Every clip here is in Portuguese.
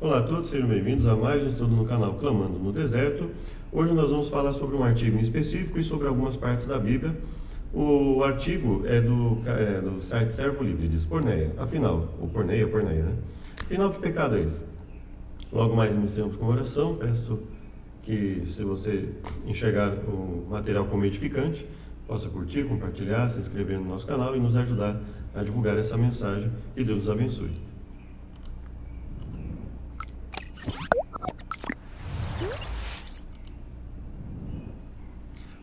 Olá a todos, sejam bem-vindos a mais um estudo no canal Clamando no Deserto. Hoje nós vamos falar sobre um artigo em específico e sobre algumas partes da Bíblia. O artigo é do site Servo Livre, diz Porneia. Afinal, o Porneia, né? Afinal, que pecado é esse? Logo mais iniciamos com oração. Peço que, se você enxergar o material como edificante, possa curtir, compartilhar, se inscrever no nosso canal e nos ajudar a divulgar essa mensagem. Que Deus nos abençoe.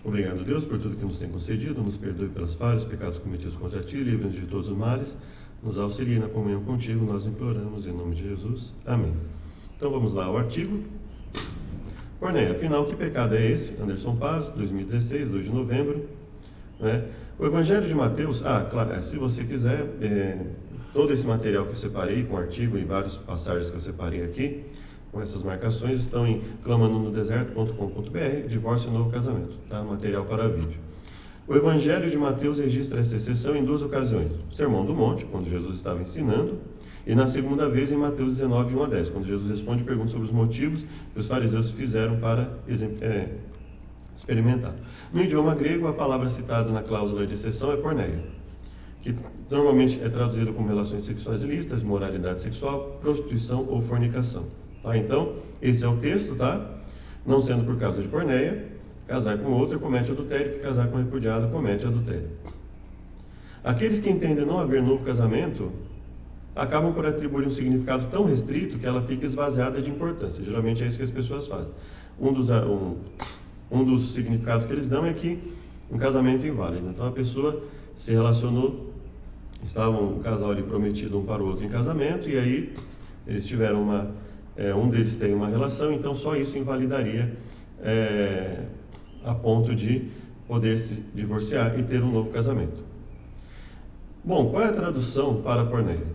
Obrigado, Deus, por tudo que nos tem concedido. Nos perdoe pelas falhas, pecados cometidos contra Ti, livre-nos de todos os males. Nos auxilie na comunhão contigo, nós imploramos em nome de Jesus. Amém. Então vamos lá ao artigo. Porneia, afinal, que pecado é esse? Anderson Paz, 2016, 2 de novembro. O Evangelho de Mateus, claro, se você quiser, todo esse material que eu separei, com artigo e várias passagens que eu separei aqui, com essas marcações, estão em clamandonodeserto.com.br, divórcio e novo casamento, tá? Material para vídeo. O Evangelho de Mateus registra essa exceção em duas ocasiões: o Sermão do Monte, quando Jesus estava ensinando, e na segunda vez em Mateus 19, 1 a 10, quando Jesus responde e pergunta sobre os motivos que os fariseus fizeram para experimentar. No idioma grego, a palavra citada na cláusula de exceção é porneia, que normalmente é traduzido como relações sexuais ilícitas, moralidade sexual, prostituição ou fornicação. Tá? Então, esse é o texto, tá? Não sendo por causa de porneia, casar com outra comete adultério, que casar com repudiada comete adultério. Aqueles que entendem não haver novo casamento acabam por atribuir um significado tão restrito que ela fica esvaziada de importância. Geralmente é isso que as pessoas fazem. Um dos significados que eles dão é que um casamento é inválido. Então a pessoa se relacionou, estava um casal ali prometido um para o outro em casamento, e aí eles tiveram um deles tem uma relação, então só isso invalidaria a ponto de poder se divorciar e ter um novo casamento. Bom, qual é a tradução para porneia?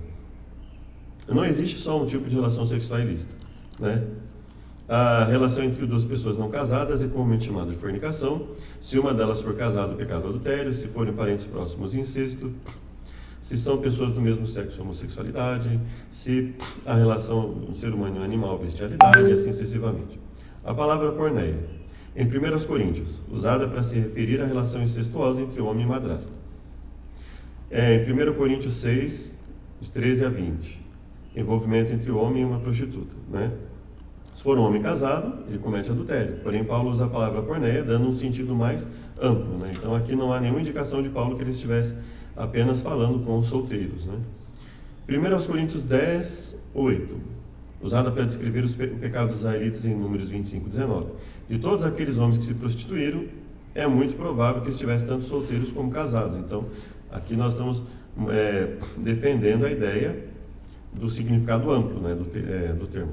Não existe só um tipo de relação sexual ilícita, né? A relação entre duas pessoas não casadas é comumente chamada de fornicação. Se uma delas for casada, o pecado é adultério. Se forem parentes próximos, incesto. Se são pessoas do mesmo sexo, homossexualidade. Se a relação do ser humano é animal, bestialidade, e assim sucessivamente. A palavra porneia, em 1 Coríntios, usada para se referir à relação incestuosa entre homem e madrasta. Em 1 Coríntios 6, de 13 a 20, envolvimento entre o homem e uma prostituta, né? Se for um homem casado, ele comete adultério. Porém, Paulo usa a palavra porneia, dando um sentido mais amplo, né? Então, aqui não há nenhuma indicação de Paulo que ele estivesse apenas falando com os solteiros, né? 1 Coríntios 10, 8, usada para descrever o pecado dos israelitas em Números 25, 19. De todos aqueles homens que se prostituíram, é muito provável que estivessem tanto solteiros como casados. Então, aqui nós estamos defendendo a ideia do significado amplo, né, do termo.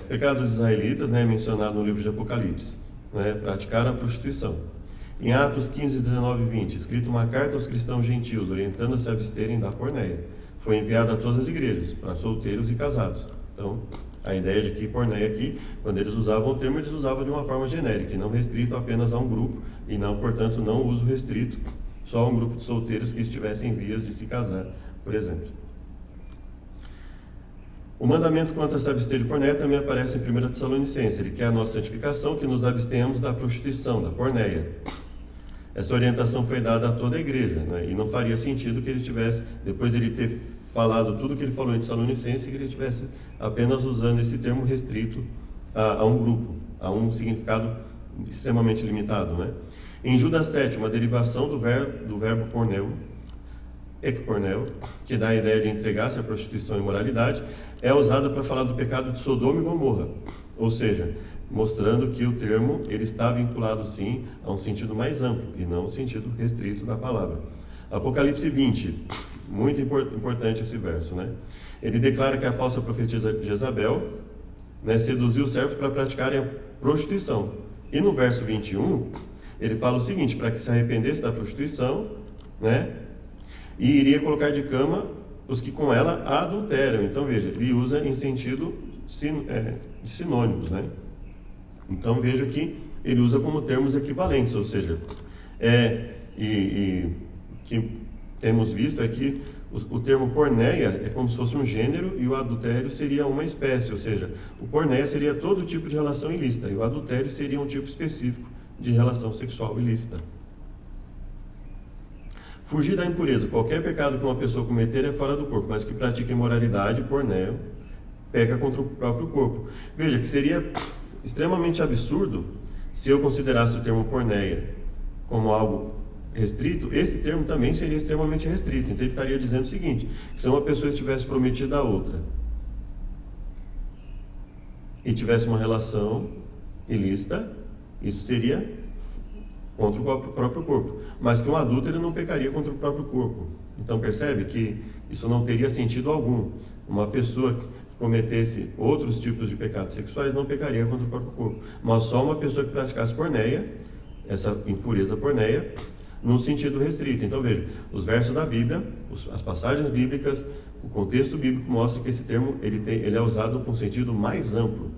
Pecado dos israelitas, né, mencionado no livro de Apocalipse, né, praticar a prostituição. Em Atos 15, 19 e 20, escrito uma carta aos cristãos gentios, orientando a se absterem da porneia. Foi enviada a todas as igrejas, para solteiros e casados. Então, a ideia de que porneia aqui, quando eles usavam o termo, eles usavam de uma forma genérica, e não restrito apenas a um grupo, e não, portanto, não uso restrito só a um grupo de solteiros que estivessem em vias de se casar, por exemplo. O mandamento quanto a se abster de porneia também aparece em 1 Tessalonicenses. Ele quer a nossa santificação, que nos abstenhamos da prostituição, da porneia. Essa orientação foi dada a toda a igreja, né? E não faria sentido que ele tivesse, depois de ele ter falado tudo o que ele falou em Tessalonicenses, que ele estivesse apenas usando esse termo restrito a um grupo, a um significado extremamente limitado, né? Em Judas 7, uma derivação do verbo porneu, ekporneu, que dá a ideia de entregar-se à prostituição e imoralidade, é usada para falar do pecado de Sodoma e Gomorra, ou seja, mostrando que o termo ele está vinculado sim a um sentido mais amplo e não um sentido restrito da palavra. Apocalipse 20, muito importante esse verso, né? Ele declara que a falsa profetisa Jezabel, né, seduziu os servos para praticarem a prostituição. E no verso 21, ele fala o seguinte: para que se arrependesse da prostituição, né, e iria colocar de cama os que com ela adulteram. Então veja, ele usa em sentido sinônimos, né? Então veja que ele usa como termos equivalentes, ou seja, que temos visto é que O termo porneia é como se fosse um gênero e o adultério seria uma espécie, ou seja, o porneia seria todo tipo de relação ilícita e o adultério seria um tipo específico de relação sexual ilícita. Fugir da impureza. Qualquer pecado que uma pessoa cometer é fora do corpo, mas que pratica imoralidade, porneia, peca contra o próprio corpo. Veja que seria extremamente absurdo se eu considerasse o termo porneia como algo restrito, esse termo também seria extremamente restrito. Então ele estaria dizendo o seguinte, que se uma pessoa estivesse prometida a outra e tivesse uma relação ilícita, isso seria contra o próprio corpo. Mas que um adúltero não pecaria contra o próprio corpo. Então percebe que isso não teria sentido algum. Uma pessoa que cometesse outros tipos de pecados sexuais não pecaria contra o próprio corpo. Mas só uma pessoa que praticasse porneia, essa impureza porneia, num sentido restrito. Então veja, os versos da Bíblia, as passagens bíblicas, o contexto bíblico mostra que esse termo ele é usado com sentido mais amplo.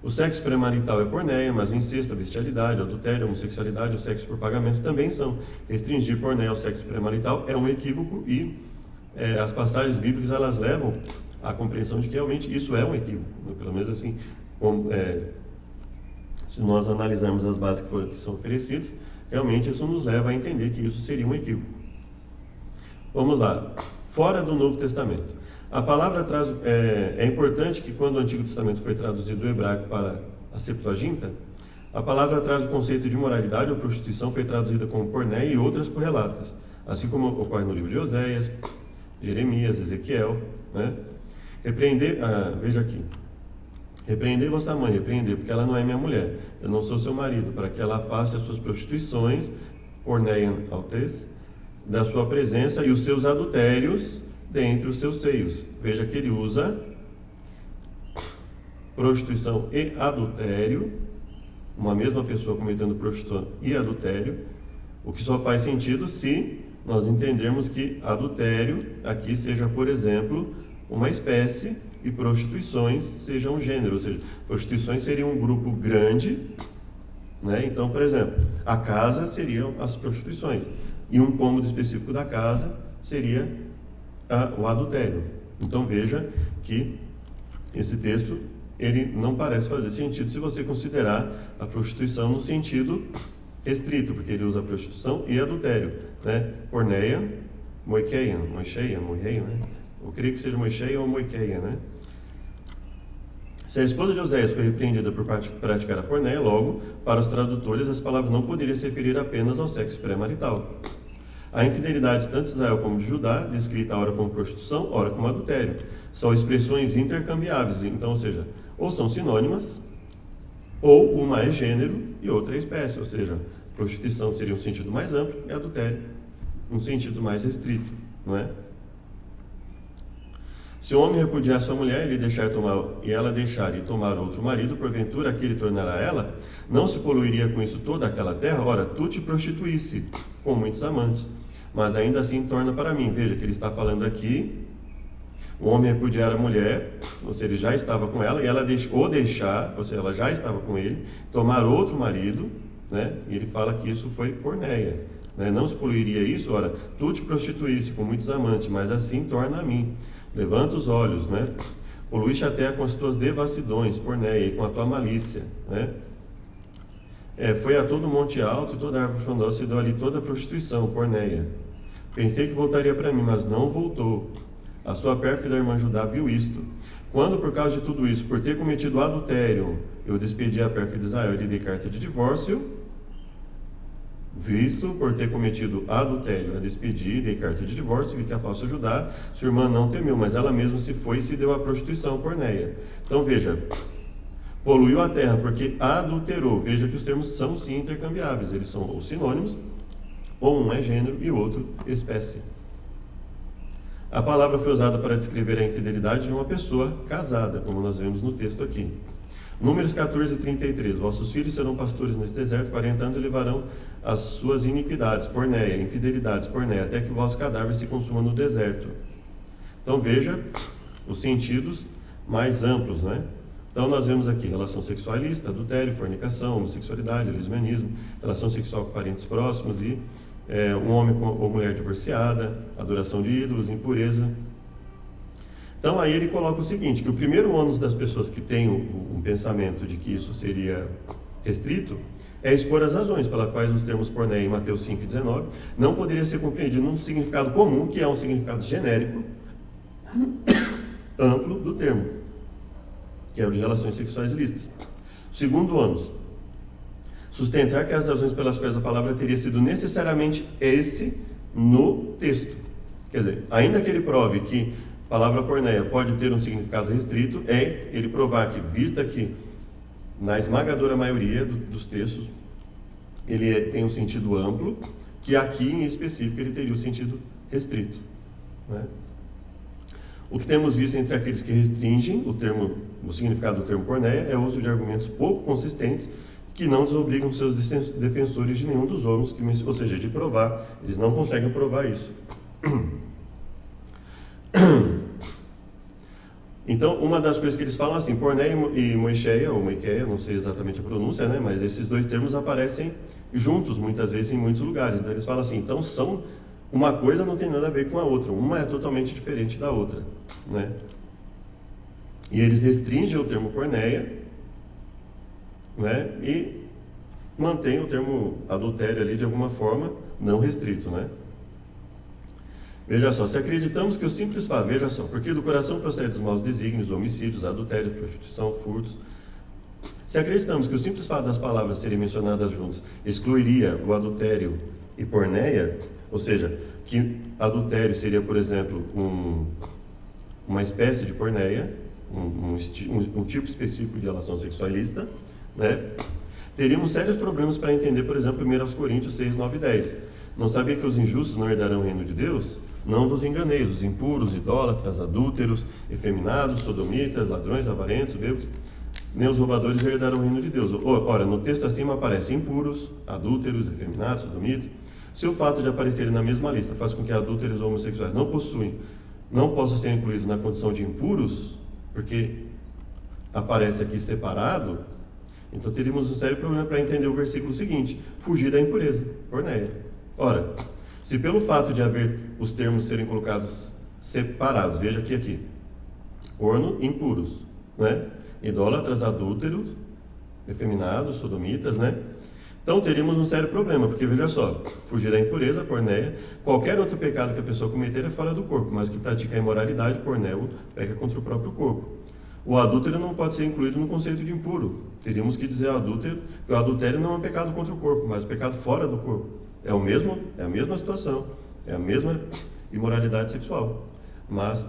O sexo premarital é porneia, mas o incesto, a bestialidade, o adultério, a homossexualidade, o sexo por pagamento também são. Restringir porneia ao sexo premarital é um equívoco e as passagens bíblicas elas levam à compreensão de que realmente isso é um equívoco. Pelo menos assim, se nós analisarmos as bases que são oferecidas, realmente isso nos leva a entender que isso seria um equívoco. Vamos lá. Fora do Novo Testamento. A palavra traz... É importante que quando o Antigo Testamento foi traduzido do hebraico para a Septuaginta, a palavra traz o conceito de moralidade ou prostituição, foi traduzida como porneia e outras correlatas, assim como ocorre no livro de Oséias, Jeremias, Ezequiel, né? Veja aqui. Repreendei vossa mãe, repreendei, porque ela não é minha mulher, eu não sou seu marido, para que ela afaste as suas prostituições, porneian altes, da sua presença e os seus adultérios dentre os seus seios. Veja que ele usa prostituição e adultério, uma mesma pessoa cometendo prostituição e adultério, o que só faz sentido se nós entendermos que adultério aqui seja, por exemplo, uma espécie e prostituições sejam um gênero, ou seja, prostituições seriam um grupo grande, né? Então, por exemplo, a casa seriam as prostituições e um cômodo específico da casa seria o adultério. Então veja que esse texto ele não parece fazer sentido se você considerar a prostituição no sentido restrito, porque ele usa prostituição e adultério, né? Porneia, moikeia, né? Eu creio que seja moikeia ou moikeia, né? Se a esposa de Oséias foi repreendida por praticar a porneia, logo, para os tradutores, as palavras não poderiam se referir apenas ao sexo pré-marital. A infidelidade, tanto de Israel como de Judá, descrita ora como prostituição, ora como adultério, são expressões intercambiáveis, então, ou seja, ou são sinônimas, ou uma é gênero e outra é espécie, ou seja, prostituição seria um sentido mais amplo e adultério um sentido mais restrito, não é? Se o homem repudiar sua mulher e ela deixar e tomar outro marido, porventura aquele tornará ela, não se poluiria com isso toda aquela terra? Ora, tu te prostituísse com muitos amantes, mas ainda assim torna para mim. Veja que ele está falando aqui, o homem repudiar a mulher, ou seja, ele já estava com ela, e ela deixar, ou seja, ela já estava com ele, tomar outro marido, né? E ele fala que isso foi porneia, né? Não se poluiria isso? Ora, tu te prostituísse com muitos amantes, mas assim torna a mim. Levanta os olhos, né? Poluíste a terra com as tuas devassidões, porneia, e com a tua malícia, né? Foi a todo monte alto e toda árvore frondosa se deu ali toda a prostituição, porneia. Pensei que voltaria para mim, mas não voltou. A sua pérfida irmã Judá viu isto. Quando, por causa de tudo isso, por ter cometido adultério, eu despedi a pérfida Israel e lhe dei carta de divórcio, visto por ter cometido adultério, a despedi, dei carta de divórcio, vi que a falsa Judá, sua irmã não temeu, mas ela mesma se foi e se deu à prostituição, porneia. Então veja, poluiu a terra porque adulterou. Veja que os termos são sim intercambiáveis, eles são ou sinônimos, ou um é gênero e o outro espécie. A palavra foi usada para descrever a infidelidade de uma pessoa casada, como nós vemos no texto aqui. Números 14, 33. Vossos filhos serão pastores nesse deserto, 40 anos e levarão as suas iniquidades, porneia, infidelidades, porneia, até que o vosso cadáver se consuma no deserto. Então veja os sentidos mais amplos, né? Então nós vemos aqui relação sexualista, adultério, fornicação, homossexualidade, lesbianismo, relação sexual com parentes próximos e um homem ou mulher divorciada, adoração de ídolos, impureza. Então aí ele coloca o seguinte, que o primeiro ônus das pessoas que têm um pensamento de que isso seria restrito é expor as razões pelas quais os termos porneia em Mateus 5,19 não poderia ser compreendido num significado comum, que é um significado genérico, amplo do termo, que é o de relações sexuais ilícitas. Segundo ônus, sustentar que as razões pelas quais a palavra teria sido necessariamente esse no texto. Quer dizer, ainda que ele prove que a palavra porneia pode ter um significado restrito, é ele provar que, vista que na esmagadora maioria dos textos ele tem um sentido amplo, que aqui em específico ele teria o sentido restrito, né? O que temos visto entre aqueles que restringem o significado do termo porneia é o uso de argumentos pouco consistentes que não desobrigam seus defensores de nenhum dos ônus, ou seja, de provar. Eles não conseguem provar isso. Então, uma das coisas que eles falam assim, porneia e moicheia, ou moiqueia, não sei exatamente a pronúncia, né, mas esses dois termos aparecem juntos, muitas vezes, em muitos lugares. Então, eles falam assim, então uma coisa não tem nada a ver com a outra, uma é totalmente diferente da outra, né? E eles restringem o termo porneia, né, e mantêm o termo adultério ali de alguma forma não restrito, né? Veja só, se acreditamos que o simples fato, veja só, porque do coração procede os maus desígnios, homicídios, adultério, prostituição, furtos. Se acreditamos que o simples fato das palavras serem mencionadas juntas excluiria o adultério e porneia, ou seja, que adultério seria, por exemplo, uma espécie de porneia, um tipo específico de relação sexualista, né? Teríamos sérios problemas para entender, por exemplo, 1 Coríntios 6, 9 e 10. Não sabia que os injustos não herdarão o reino de Deus? Não vos enganeis, os impuros, idólatras, adúlteros, efeminados, sodomitas, ladrões, avarentos, bêbados, nem os roubadores herdarão o reino de Deus. Ora, no texto acima aparece impuros, adúlteros, efeminados, sodomitas. Se o fato de aparecerem na mesma lista faz com que adúlteros ou homossexuais não possam ser incluídos na condição de impuros, porque aparece aqui separado, então teríamos um sério problema para entender o versículo seguinte, fugir da impureza, porneia. Ora, se pelo fato de haver os termos serem colocados separados, veja aqui, corno, impuros, né? Idólatras, adúlteros, efeminados, sodomitas, né? Então teríamos um sério problema, porque veja só, fugir da impureza, porneia, qualquer outro pecado que a pessoa cometer é fora do corpo, mas o que pratica a imoralidade, pornéu, peca contra o próprio corpo. O adúltero não pode ser incluído no conceito de impuro. Teríamos que dizer que o adultério não é um pecado contra o corpo, mas um pecado fora do corpo. É a mesma situação, é a mesma imoralidade sexual, mas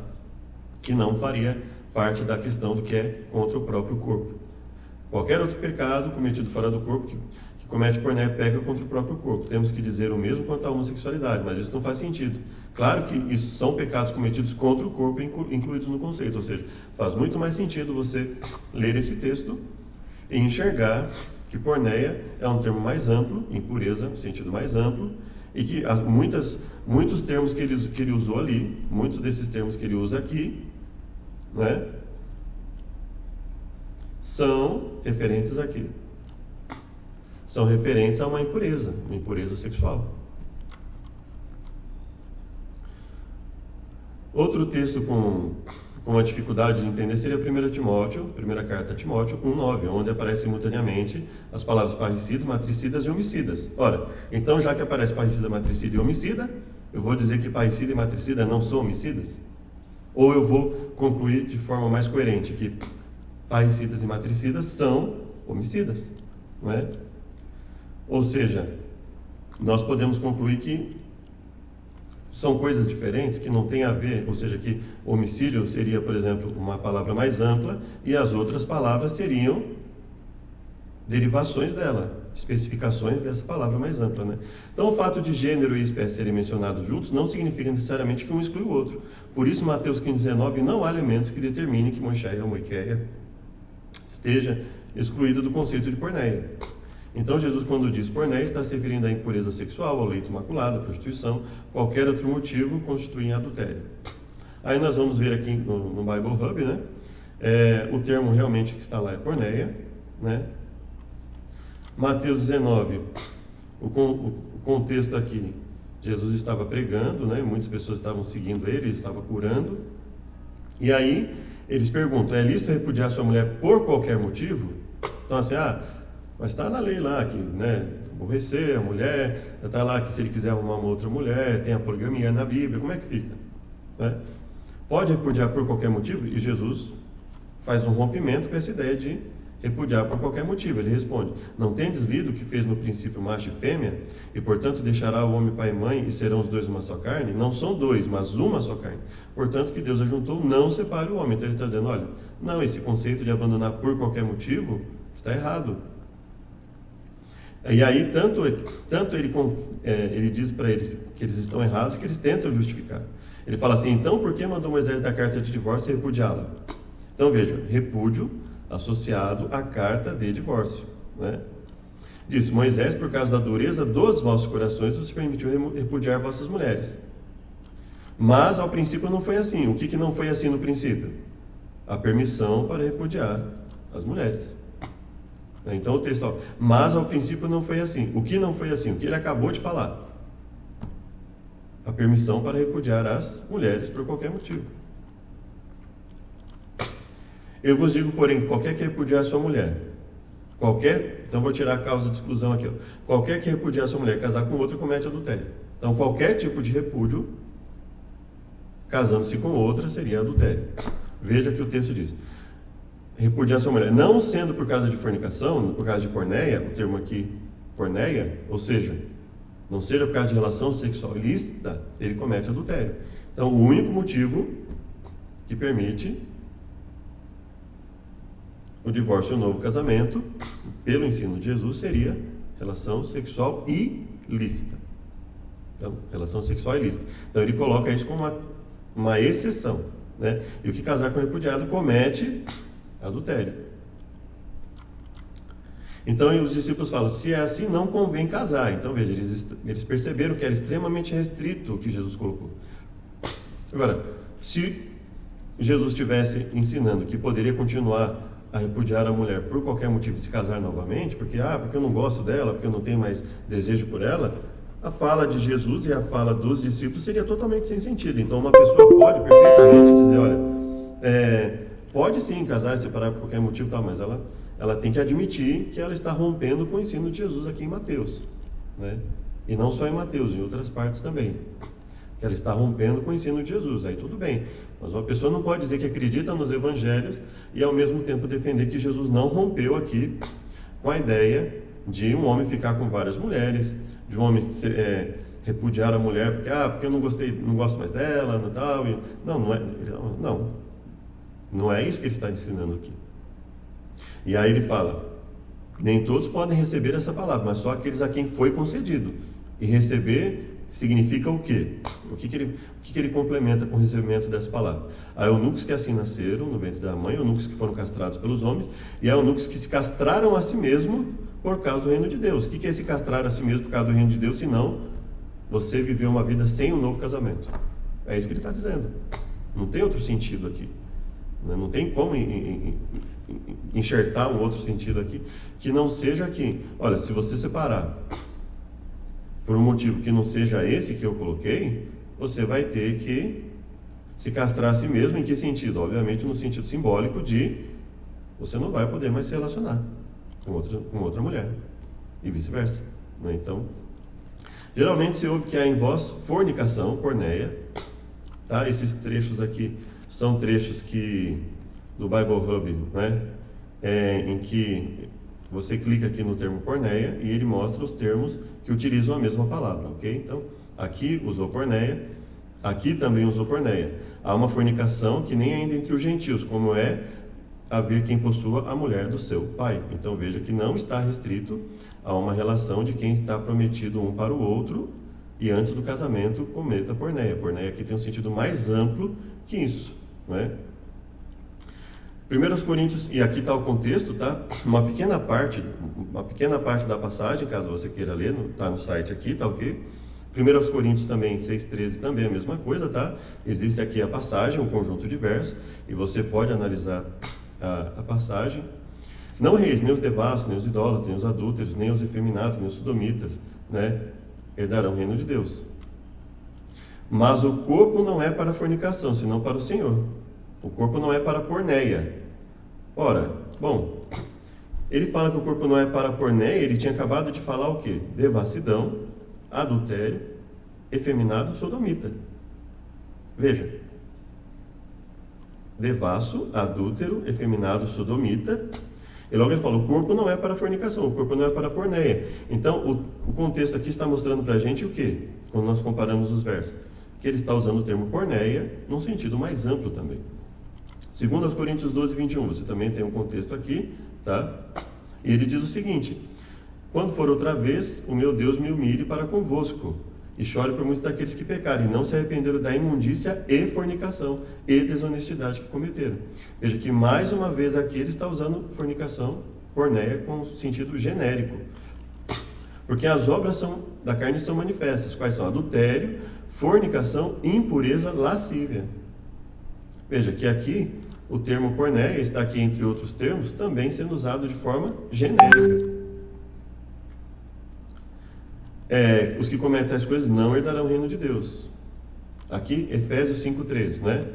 que não faria parte da questão do que é contra o próprio corpo. Qualquer outro pecado cometido fora do corpo que comete porneia peca contra o próprio corpo. Temos que dizer o mesmo quanto à homossexualidade, mas isso não faz sentido. Claro que isso são pecados cometidos contra o corpo incluídos no conceito, ou seja, faz muito mais sentido você ler esse texto e enxergar que porneia é um termo mais amplo, impureza, no sentido mais amplo, e que muitos termos que ele usou ali, muitos desses termos que ele usa aqui, né, são referentes aqui. São referentes a uma impureza sexual. Outro texto com uma dificuldade de entender seria 1 Timóteo, primeira carta a Timóteo 1,9, onde aparecem simultaneamente as palavras parricidas, matricidas e homicidas. Ora, então já que aparece parricida, matricida e homicida, eu vou dizer que parricida e matricida não são homicidas? Ou eu vou concluir de forma mais coerente que parricidas e matricidas são homicidas, não é? Ou seja, nós podemos concluir que são coisas diferentes, que não tem a ver, ou seja, que homicídio seria, por exemplo, uma palavra mais ampla e as outras palavras seriam derivações dela, especificações dessa palavra mais ampla, né? Então, o fato de gênero e espécie serem mencionados juntos não significa necessariamente que um exclui o outro. Por isso, Mateus 15,19, não há elementos que determinem que moicheia ou moiqueia esteja excluída do conceito de porneia. Então, Jesus, quando diz porneia, está se referindo à impureza sexual, ao leito maculado, à prostituição, qualquer outro motivo constitui adultério. Aí nós vamos ver aqui no Bible Hub, né? O termo realmente que está lá é porneia, né? Mateus 19, o contexto aqui Jesus estava pregando, né? Muitas pessoas estavam seguindo ele estava curando. E aí eles perguntam: é lícito repudiar sua mulher por qualquer motivo? Então assim, mas está na lei lá que, né, aborrecer a mulher, está lá que se ele quiser arrumar uma outra mulher, tem a poligamia na Bíblia, como é que fica? Né? Pode repudiar por qualquer motivo? E Jesus faz um rompimento com essa ideia de repudiar por qualquer motivo. Ele responde: não tendes lido o que fez no princípio macho e fêmea, e portanto deixará o homem pai e mãe, e serão os dois uma só carne? Não são dois, mas uma só carne. Portanto, que Deus ajuntou, não separe o homem. Então ele está dizendo: olha, não, esse conceito de abandonar por qualquer motivo está errado. E aí, tanto ele diz para eles que eles estão errados, que eles tentam justificar. Ele fala assim: então por que mandou Moisés dar carta de divórcio e repudiá-la? Então veja, repúdio associado à carta de divórcio, né? Disse: Moisés, por causa da dureza dos vossos corações, vos permitiu repudiar vossas mulheres. Mas ao princípio não foi assim. O que não foi assim no princípio? A permissão para repudiar as mulheres. Então o texto, mas ao princípio não foi assim. O que não foi assim? O que ele acabou de falar? A permissão para repudiar as mulheres por qualquer motivo. Eu vos digo, porém, que qualquer que repudiar a sua mulher, então vou tirar a causa de exclusão aqui, qualquer que repudiar a sua mulher, casar com outra, comete adultério. Então qualquer tipo de repúdio, casando-se com outra, seria adultério. Veja que o texto diz: repudiar a sua mulher, não sendo por causa de fornicação, por causa de porneia, o termo aqui, porneia, ou seja, não seja por causa de relação sexual ilícita, ele comete adultério. Então o único motivo que permite o divórcio e o novo casamento, pelo ensino de Jesus, seria relação sexual ilícita. Então, relação sexual ilícita. Então ele coloca isso como uma exceção, né? E o que casar com repudiado comete adultério. Então os discípulos falam: se é assim, não convém casar. Então veja, eles perceberam que era extremamente restrito o que Jesus colocou. Agora, se Jesus estivesse ensinando que poderia continuar a repudiar a mulher por qualquer motivo e se casar novamente, porque eu não gosto dela, porque eu não tenho mais desejo por ela, a fala de Jesus e a fala dos discípulos seria totalmente sem sentido. Então uma pessoa pode perfeitamente dizer: olha, pode sim casar e separar por qualquer motivo, mas ela tem que admitir que ela está rompendo com o ensino de Jesus aqui em Mateus, né? E não só em Mateus, em outras partes também, que ela está rompendo com o ensino de Jesus. Aí tudo bem, mas uma pessoa não pode dizer que acredita nos evangelhos e ao mesmo tempo defender que Jesus não rompeu aqui com a ideia de um homem ficar com várias mulheres, de um homem repudiar a mulher porque eu não gosto mais dela, no tal. Não é isso que ele está ensinando aqui. E aí ele fala: nem todos podem receber essa palavra, mas só aqueles a quem foi concedido. E receber significa o quê? O que ele complementa com o recebimento dessa palavra? Há eunucos que assim nasceram no ventre da mãe, eunucos que foram castrados pelos homens, e há eunucos que se castraram a si mesmo por causa do reino de Deus. O que é se castrar a si mesmo por causa do reino de Deus, senão você viveu uma vida sem um novo casamento? É isso que ele está dizendo. Não tem outro sentido aqui. Não tem como enxertar um outro sentido aqui que não seja aqui. Olha, se você separar por um motivo que não seja esse que eu coloquei, você vai ter que se castrar a si mesmo. Em que sentido? Obviamente no sentido simbólico de você não vai poder mais se relacionar com outra mulher e vice-versa, né? Então, geralmente se ouve que há em vós fornicação, porneia, tá? Esses trechos aqui são trechos do Bible Hub, né? Em que você clica aqui no termo porneia e ele mostra os termos que utilizam a mesma palavra, ok? Então, aqui usou porneia, aqui também usou porneia. Há uma fornicação que nem ainda entre os gentios, como é haver quem possua a mulher do seu pai. Então veja que não está restrito a uma relação de quem está prometido um para o outro e antes do casamento cometa porneia. Porneia aqui tem um sentido mais amplo que isso, né? 1 Coríntios, e aqui está o contexto, tá? Uma pequena parte da passagem, caso você queira ler, está no site aqui, tá ok? 1 Coríntios também, 6,13, também a mesma coisa, tá? Existe aqui a passagem, um conjunto de versos, e você pode analisar a passagem. Não reis, nem os devassos, nem os idólatras, nem os adúlteros, nem os efeminados, nem os sodomitas, né? Herdarão o reino de Deus. Mas o corpo não é para a fornicação, senão para o Senhor. O corpo não é para a porneia. Ora, bom, ele fala que o corpo não é para a porneia, ele tinha acabado de falar o quê? Devassidão, adultério, efeminado, sodomita. Veja. Devasso, adúltero, efeminado, sodomita. E logo ele fala, o corpo não é para a fornicação, o corpo não é para a porneia. Então, o contexto aqui está mostrando para a gente o quê? Quando nós comparamos os versos. Que ele está usando o termo porneia num sentido mais amplo também. 2 Coríntios 12, 21, você também tem um contexto aqui, tá? E ele diz o seguinte, quando for outra vez, o meu Deus me humilhe para convosco, e chore por muitos daqueles que pecarem, e não se arrependeram da imundícia e fornicação e desonestidade que cometeram. Veja que mais uma vez aqui ele está usando fornicação, porneia, com sentido genérico. Porque as obras da carne são manifestas. Quais são? Adultério, fornicação, impureza, lascívia. Veja que aqui o termo porneia está aqui entre outros termos, também sendo usado de forma genérica. Os que cometem tais coisas não herdarão o reino de Deus. Aqui, Efésios 5,3, né?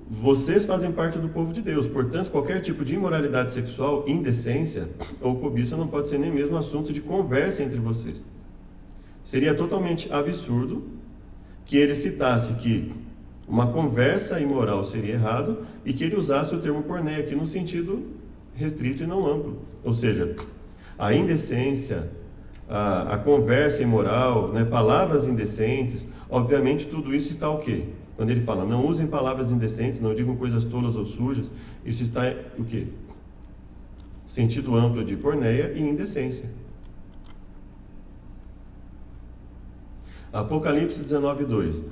Vocês fazem parte do povo de Deus, portanto, qualquer tipo de imoralidade sexual, indecência ou cobiça não pode ser nem mesmo assunto de conversa entre vocês. Seria totalmente absurdo que ele citasse que uma conversa imoral seria errado e que ele usasse o termo porneia aqui no sentido restrito e não amplo. Ou seja, a indecência, a conversa imoral, né, palavras indecentes, obviamente tudo isso está o quê? Quando ele fala, não usem palavras indecentes, não digam coisas tolas ou sujas, isso está o quê? Sentido amplo de porneia e indecência. Apocalipse 19:2.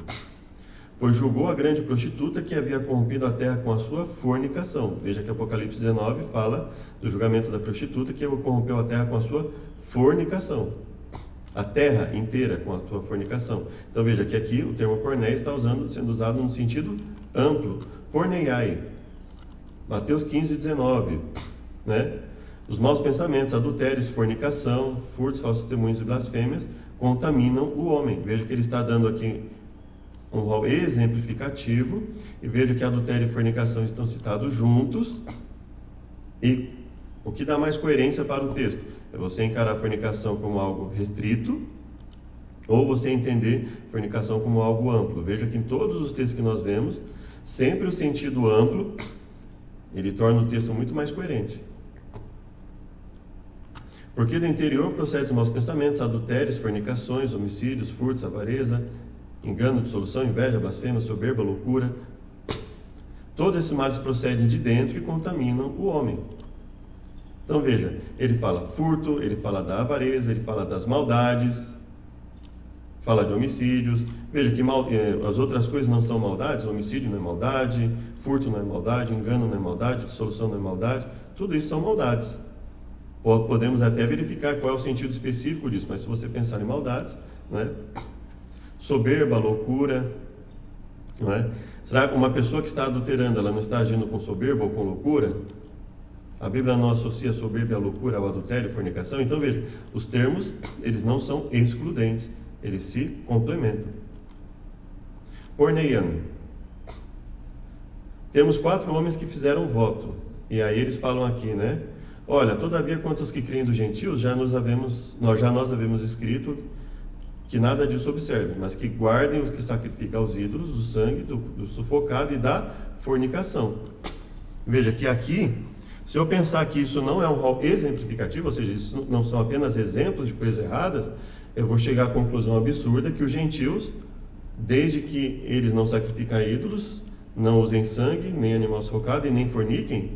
Pois julgou a grande prostituta que havia corrompido a terra com a sua fornicação. Veja que Apocalipse 19 fala do julgamento da prostituta que corrompeu a terra com a sua fornicação. A terra inteira com a sua fornicação. Então veja que aqui o termo porneia está sendo usado no sentido amplo. Porneiai. Mateus 15:19. Né? Os maus pensamentos, adultérios, fornicação, furtos, falsos testemunhos e blasfêmias contaminam o homem. Veja que ele está dando aqui um rol exemplificativo, e veja que adultério e fornicação estão citados juntos, e o que dá mais coerência para o texto? É você encarar a fornicação como algo restrito, ou você entender fornicação como algo amplo. Veja que em todos os textos que nós vemos, sempre o sentido amplo, ele torna o texto muito mais coerente. Porque do interior procedem os maus pensamentos, adultérios, fornicações, homicídios, furtos, avareza, engano, dissolução, inveja, blasfêmia, soberba, loucura. Todos esses males procedem de dentro e contaminam o homem. Então veja, ele fala furto, ele fala da avareza, ele fala das maldades, fala de homicídios. Veja que as outras coisas não são maldades, homicídio não é maldade, furto não é maldade, engano não é maldade, dissolução não é maldade, tudo isso são maldades. Podemos até verificar qual é o sentido específico disso, mas se você pensar em maldades, né? Soberba, loucura, não é? Será que uma pessoa que está adulterando, ela não está agindo com soberba ou com loucura? A Bíblia não associa soberba à loucura, ao adultério, à fornicação. Então veja, os termos, eles não são excludentes, eles se complementam. Porneiano. Temos 4 homens que fizeram voto, e aí eles falam aqui, né? Olha, todavia quanto aos que creem dos gentios, nós havemos escrito que nada disso observem, mas que guardem os que sacrificam aos ídolos, do sangue, do sufocado e da fornicação. Veja que aqui, se eu pensar que isso não é um rol exemplificativo, ou seja, isso não são apenas exemplos de coisas erradas, eu vou chegar à conclusão absurda que os gentios, desde que eles não sacrificam a ídolos, não usem sangue, nem animal sufocado e nem forniquem,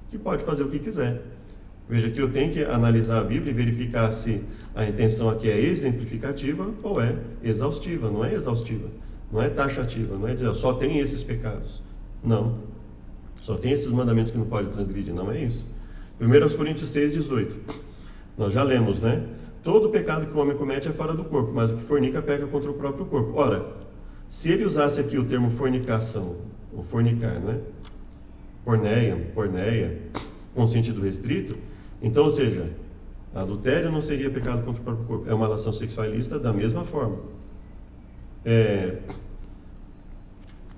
que pode fazer o que quiser. Veja que eu tenho que analisar a Bíblia e verificar se a intenção aqui é exemplificativa ou é exaustiva. Não é exaustiva, não é taxativa, não é dizer só tem esses pecados. Não, só tem esses mandamentos que não pode transgredir, não é isso. 1 Coríntios 6:18, nós já lemos, né? Todo pecado que o homem comete é fora do corpo, mas o que fornica peca contra o próprio corpo. Ora, se ele usasse aqui o termo fornicação, ou fornicar, né? Porneia, com sentido restrito, então, ou seja, adultério não seria pecado contra o próprio corpo, é uma relação sexualista da mesma forma.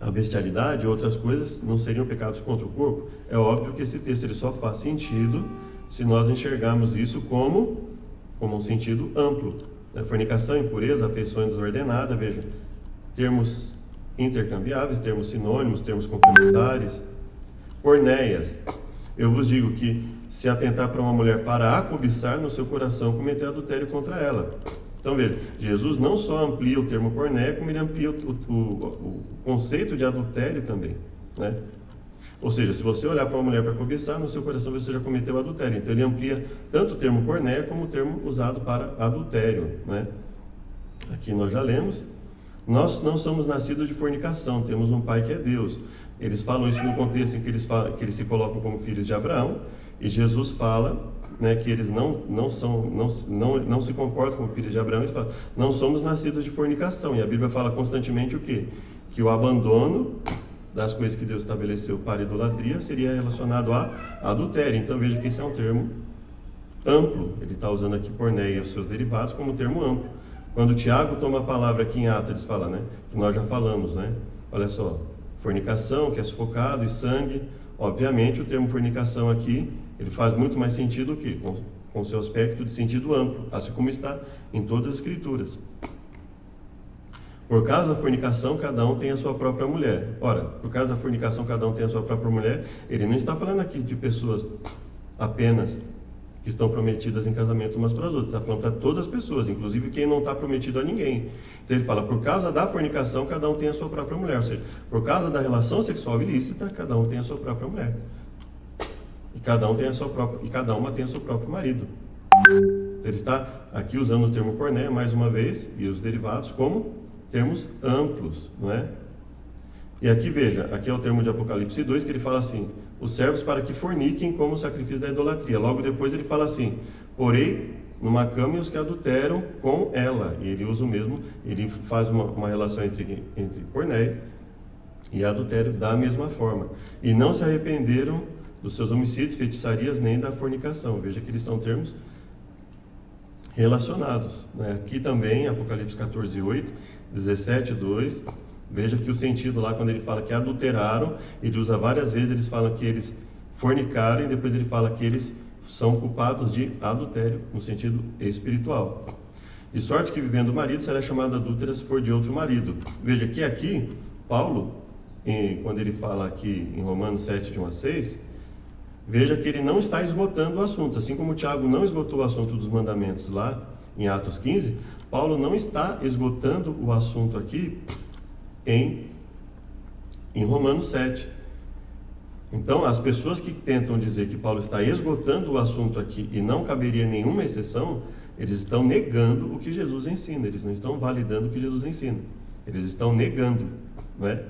a bestialidade e outras coisas não seriam pecados contra o corpo. É óbvio que esse texto ele só faz sentido se nós enxergarmos isso como um sentido amplo. Fornicação, impureza, afeições desordenadas, veja, termos intercambiáveis, termos sinônimos, termos complementares. Porneias, eu vos digo que se atentar para uma mulher para a cobiçar no seu coração, cometer adultério contra ela. Então veja, Jesus não só amplia o termo pornéia, como ele amplia o conceito de adultério também, né? Ou seja, se você olhar para uma mulher para cobiçar, no seu coração você já cometeu adultério. Então ele amplia tanto o termo pornéia como o termo usado para adultério, né? Aqui nós já lemos. Nós não somos nascidos de fornicação, temos um pai que é Deus. Eles falam isso no contexto em que eles se colocam como filhos de Abraão, e Jesus fala, né, que eles não se comportam como filhos de Abraão. Ele fala, não somos nascidos de fornicação, e a Bíblia fala constantemente o quê? Que o abandono das coisas que Deus estabeleceu para idolatria seria relacionado a adultério. Então veja que esse é um termo amplo, ele está usando aqui porneia e os seus derivados como termo amplo. Quando Tiago toma a palavra aqui em Atos, eles falam, né, que nós já falamos, né? Olha só, fornicação, que é sufocado, e sangue. Obviamente o termo fornicação aqui, ele faz muito mais sentido que com seu aspecto de sentido amplo, assim como está em todas as escrituras. Por causa da fornicação, cada um tem a sua própria mulher. Ora, por causa da fornicação, cada um tem a sua própria mulher. Ele não está falando aqui de pessoas apenas que estão prometidas em casamento umas para as outras. Está falando para todas as pessoas, inclusive quem não está prometido a ninguém. Então ele fala, por causa da fornicação, cada um tem a sua própria mulher. Ou seja, por causa da relação sexual ilícita, cada um tem a sua própria mulher. E cada uma tem o seu próprio marido. Então ele está aqui usando o termo pornéia, mais uma vez, e os derivados como termos amplos, não é? E aqui veja, aqui é o termo de Apocalipse 2, que ele fala assim, os servos para que forniquem como sacrifício da idolatria. Logo depois ele fala assim, porém, numa cama e os que adulteram com ela. E ele usa o mesmo, ele faz uma relação entre pornéia e adultério da mesma forma. E não se arrependeram dos seus homicídios, feitiçarias, nem da fornicação. Veja que eles são termos relacionados, né? Aqui também, Apocalipse 14, 8, 17, 2, veja que o sentido lá, quando ele fala que adulteraram, ele usa várias vezes, eles falam que eles fornicaram, e depois ele fala que eles são culpados de adultério, no sentido espiritual. De sorte que, vivendo o marido, será chamada adúltera se for de outro marido. Veja que aqui, Paulo, quando ele fala aqui em Romanos 7, de 1 a 6, veja que ele não está esgotando o assunto. Assim como Tiago não esgotou o assunto dos mandamentos lá em Atos 15, Paulo não está esgotando o assunto aqui em Romanos 7. Então, as pessoas que tentam dizer que Paulo está esgotando o assunto aqui e não caberia nenhuma exceção, eles estão negando o que Jesus ensina, eles não estão validando o que Jesus ensina, eles estão negando, não é?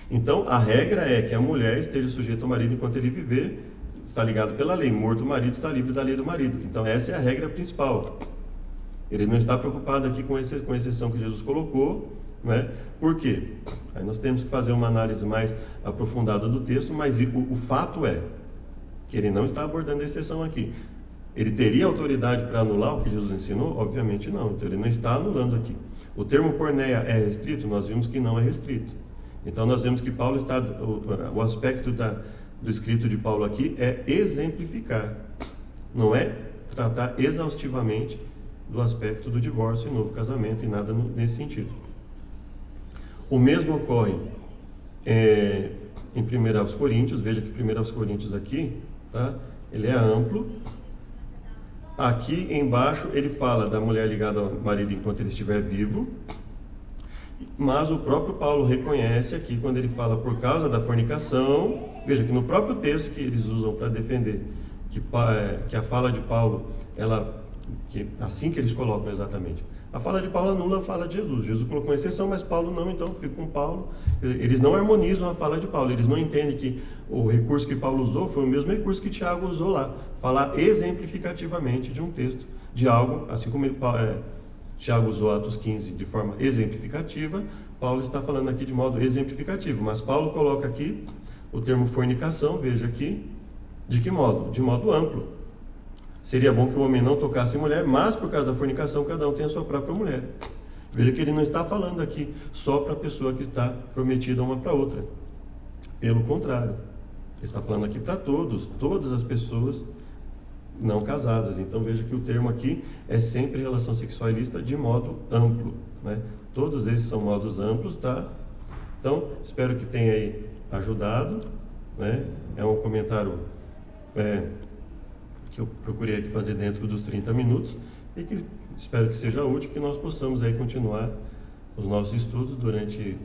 Então, a regra é que a mulher esteja sujeita ao marido enquanto ele viver, está ligado pela lei, morto o marido está livre da lei do marido. Então essa é a regra principal. Ele não está preocupado aqui com a exceção que Jesus colocou, né? Por quê? Aí nós temos que fazer uma análise mais aprofundada do texto, mas o fato é que ele não está abordando a exceção aqui. Ele teria autoridade para anular o que Jesus ensinou? Obviamente não, então ele não está anulando aqui. O termo porneia é restrito? Nós vimos que não é restrito. Então nós vemos que Paulo está, o aspecto do escrito de Paulo aqui é exemplificar, não é tratar exaustivamente do aspecto do divórcio e novo casamento e nada nesse sentido. O mesmo ocorre em 1 Coríntios, veja que 1 Coríntios aqui, tá? Ele é amplo. Aqui embaixo ele fala da mulher ligada ao marido enquanto ele estiver vivo, mas o próprio Paulo reconhece aqui quando ele fala por causa da fornicação. Veja que no próprio texto que eles usam para defender que a fala de Paulo, assim que eles colocam exatamente, a fala de Paulo anula a fala de Jesus. Jesus colocou uma exceção, mas Paulo não, então fica com Paulo. Eles não harmonizam a fala de Paulo, eles não entendem que o recurso que Paulo usou foi o mesmo recurso que Tiago usou lá, falar exemplificativamente de um texto, de algo, assim como Tiago usou Atos 15 de forma exemplificativa, Paulo está falando aqui de modo exemplificativo, mas Paulo coloca aqui o termo fornicação, veja aqui, de que modo? De modo amplo. Seria bom que o homem não tocasse em mulher, mas por causa da fornicação, cada um tem a sua própria mulher. Veja que ele não está falando aqui só para a pessoa que está prometida uma para outra. Pelo contrário, ele está falando aqui para todas as pessoas não casadas. Então veja que o termo aqui é sempre relação sexual ilícita de modo amplo, né? Todos esses são modos amplos, tá? Então, espero que tenha aí ajudado, né? É um comentário que eu procurei aqui fazer dentro dos 30 minutos e que espero que seja útil, que nós possamos aí continuar os nossos estudos durante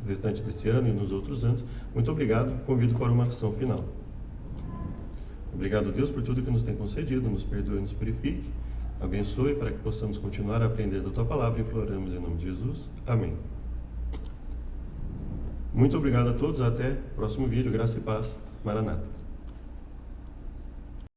o restante desse ano e nos outros anos. Muito obrigado, convido para uma oração final. Obrigado, Deus, por tudo que nos tem concedido, nos perdoe e nos purifique, abençoe para que possamos continuar aprendendo a Tua Palavra, imploramos em nome de Jesus. Amém. Muito obrigado a todos, até o próximo vídeo, graça e paz, Maranata.